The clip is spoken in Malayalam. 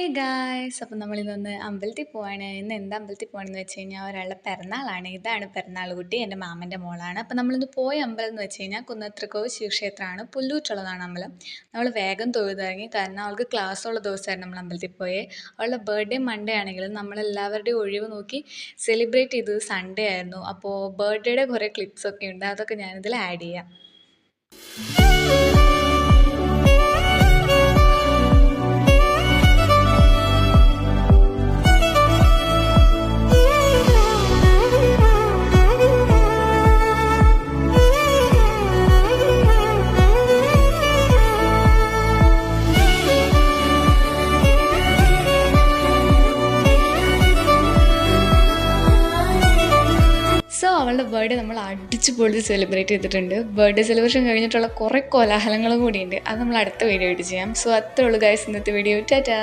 ഹേ ഗായ്സ്, അപ്പം നമ്മളിന്നൊന്ന് അമ്പലത്തിൽ പോവാണ്. ഇന്ന് എന്താ അമ്പലത്തിൽ പോകണമെന്ന് വെച്ച് കഴിഞ്ഞാൽ ഒരാളുടെ പിറന്നാളാണ്. ഇതാണ് പിറന്നാൾ കുട്ടി, എൻ്റെ മാമൻ്റെ മോളാണ്. അപ്പം നമ്മളിന്ന് പോയ അമ്പലം എന്ന് വെച്ച് കഴിഞ്ഞാൽ കുന്നത്രക്കോവ് ശിവക്ഷേത്രമാണ്. പുല്ലൂറ്റുള്ളതാണ് അമ്പലം. നമ്മൾ വേഗം തൊഴുതിറങ്ങി, കാരണം അവൾക്ക് ക്ലാസ്സുള്ള ദിവസമായിരുന്നു നമ്മൾ അമ്പലത്തിൽ പോയേ. അവളുടെ ബർത്ത്ഡേ മൺഡേ ആണെങ്കിലും നമ്മളെല്ലാവരുടെയും ഒഴിവ് നോക്കി സെലിബ്രേറ്റ് ചെയ്തത് സൺഡേ ആയിരുന്നു. അപ്പോൾ ബർത്ത്ഡേയുടെ കുറേ ക്ലിപ്സൊക്കെ ഉണ്ട്, അതൊക്കെ ഞാനിതിൽ ആഡ് ചെയ്യാം. സോ അവളുടെ ബർത്ത്ഡേ നമ്മൾ അടിച്ച് പൊളിച്ച് സെലിബ്രേറ്റ് ചെയ്തിട്ടുണ്ട്. ബർത്ത്ഡേ സെലിബ്രേഷൻ കഴിഞ്ഞിട്ടുള്ള കുറേ കോലാഹലങ്ങളും കൂടിയുണ്ട്. അത് നമ്മൾ അടുത്ത വീഡിയോ ആയിട്ട് ചെയ്യാം. സോ അത്രേ ഉള്ളൂ ഗൈസ് ഇന്നത്തെ വീഡിയോ. ടാറ്റാ.